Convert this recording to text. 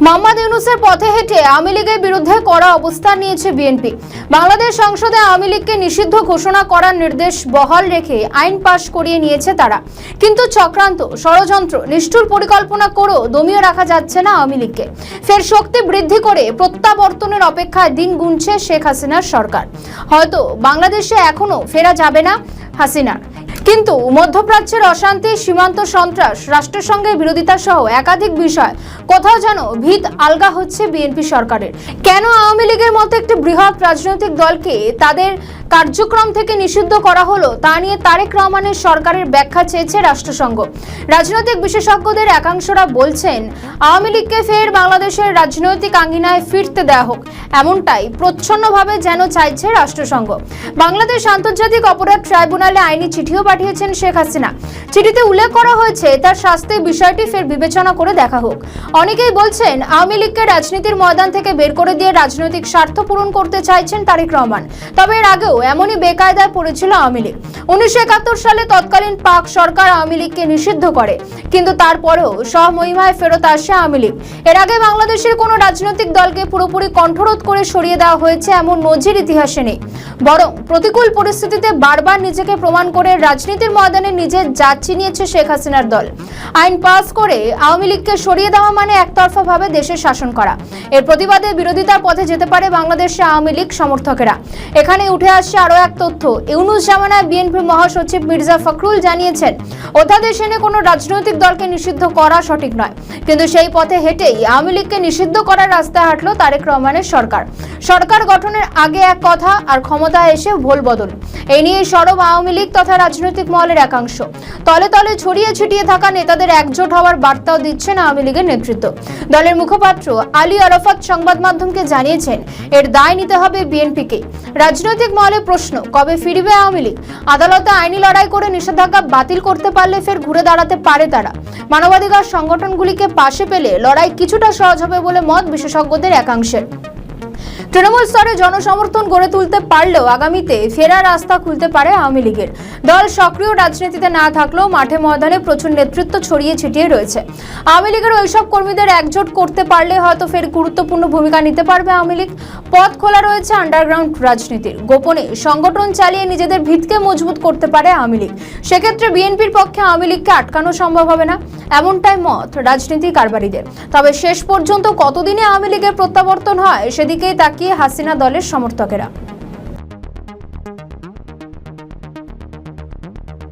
মোহাম্মদ ইউনূসের পথে হেঁটে আওয়ামী লীগের বিরুদ্ধে কড়া অবস্থান নিয়েছে বিএনপি। বাংলাদেশ সংসদে আওয়ামী লীগকে নিষিদ্ধ ঘোষণা করার নির্দেশ বহাল রেখে আইন পাশ করিয়ে নিয়েছে তারা। কিন্তু চক্রান্ত, ষড়যন্ত্র, নিষ্ঠুর পরিকল্পনা করেও দমিয়ে রাখা যাচ্ছে না আওয়ামী লীগকে। ফের শক্তি বৃদ্ধি করে প্রত্যাবর্তনের অপেক্ষায় দিন গুনছে শেখ হাসিনার সরকার। হয়তো বাংলাদেশে এখনো ফেরা যাবে না হাসিনার, কিন্তু মধ্যপ্রাচ্যের অশান্তি, সীমান্ত সন্ত্রাস, রাষ্ট্রের সঙ্গে বিরোধিতা সহ একাধিক বিষয় কোথাও যেন ভিত আলগা হচ্ছে বিএনপি সরকারের। কেন আওয়ামী লীগের মতো একটি বৃহৎ রাজনৈতিক দলকে তাদের কার্যক্রম থেকে নিষিদ্ধ করা হলো তা নিয়ে তারেক রহমানের সরকারের ব্যাখ্যা চেয়েছে রাষ্ট্রসংঘ। রাজনৈতিক বিশেষজ্ঞদের একাংশরা বলছেন, আওয়ামী লীগকে ফের বাংলাদেশের রাজনৈতিক আঙ্গিনায় ফিরতে দেওয়া হোক, এমনটাই প্রচ্ছন্নভাবে যেন চাইছে রাষ্ট্রসংঘ। বাংলাদেশ আন্তর্জাতিক অপরাধ ট্রাইব্যুনালে আইনি চিঠিও পাঠিয়েছেন শেখ হাসিনা। চিঠিতে উল্লেখ করা হয়েছে তার শাস্তির বিষয়টি ফের বিবেচনা করে দেখা হোক। অনেকেই বলছেন, আওয়ামী লীগকে রাজনীতির ময়দান থেকে বের করে দিয়ে রাজনৈতিক স্বার্থ পূরণ করতে চাইছেন তারেক রহমান। তবে এর আগেও এমনই বেকায়দায় পড়েছিল আওয়ামী লীগ। 1971 সালে তৎকালীন পাক সরকার আওয়ামী লীগকে নিষিদ্ধ করে, কিন্তু তারপরেও স্বমহিমায় ফেরত আসে আওয়ামী লীগ। এর আগে বাংলাদেশের কোনো রাজনৈতিক দলকে পুরোপুরি কণ্ঠরোধ করে সরিয়ে দেওয়া হয়েছে এমন নজির ইতিহাসে নেই। বরং প্রতিকূল পরিস্থিতিতে বারবার নিজেকে প্রমাণ করে রাজনীতির ময়দানে নিজের জাত চিনিয়েছে শেখ হাসিনার দল। আইন পাস করে আওয়ামী লীগকে সরিয়ে দেওয়া মানে একতরফাভাবে দেশের শাসন করা। এর প্রতিবাদে বিরোধিতার পথে যেতে পারে বাংলাদেশে আওয়ামী লীগ সমর্থকেরা। এখানে উঠে আসছে আরও এক তথ্য। ইউনূস জামানায় বিএনপি মহাসচিব মির্জা ফখরুল জানিয়েছেন, অধ্যাদেশ এনে কোনো রাজনৈতিক দলকে নিষিদ্ধ করা সঠিক নয়। কিন্তু সেই পথে হেঁটেই আওয়ামী লীগকে নিষিদ্ধ করার রাস্তায় হাঁটল তারেক রহমানের সরকার। সরকার গঠনের আগে এক কথা, আর ক্ষমতায় এসে ভোল বদল। এই নিয়ে সরব আওয়ামী লীগ তথা রাজনৈতিক মহলের একাংশ। তলে তলে ছড়িয়ে ছিটিয়ে থাকা নেতাদের একজোট হওয়ার বার্তাও দিচ্ছেন আওয়ামী লীগের নেতৃত্ব। দলের মুখপাত্র আলী আরাফাত সংবাদ মাধ্যমকে জানিয়েছেন, এর দায় নিতে হবে বিএনপিকে। রাজনৈতিক মহলে প্রশ্ন, কবে ফিরবে আওয়ামী লীগ? আদালতে আইনি লড়াই করে নিষেধাজ্ঞা বাতিল করতে পারলে ফের ঘুরে দাঁড়াতে পারে তারা। মানবাধিকার সংগঠনগুলিকে পাশে পেলে লড়াই কিছুটা সহজ হবে বলে মত বিশেষজ্ঞদের একাংশের। তৃণমূল স্তরে জনসমর্থন গড়ে তুলতে পারলেও আগামীতে ফেরার রাস্তা খুলতে পারে আওয়ামী লীগের। দল সক্রিয় রাজনীতিতে না থাকলেও মাঠে ময়দানে প্রচুর নেতৃত্ব ছড়িয়ে ছিটিয়ে রয়েছে। আওয়ামী লীগের ওইসব কর্মীদের একজোট করতে পারলে হয়তো ফের গুরুত্বপূর্ণ ভূমিকা নিতে পারবে আওয়ামী লীগ। পথ খোলা রয়েছে আন্ডারগ্রাউন্ড রাজনীতির। গোপনে সংগঠন চালিয়ে নিজেদের ভিতকে মজবুত করতে পারে আওয়ামী লীগ। সেক্ষেত্রে বিএনপির পক্ষে আওয়ামী লীগকে আটকানো সম্ভব হবে না, এমনটাই মত রাজনীতি কারবারিদের। তবে শেষ পর্যন্ত কতদিনে আওয়ামী লীগের প্রত্যাবর্তন হয় সেদিকেই তাকিয়ে হাসিনা দলের সমর্থকেরা।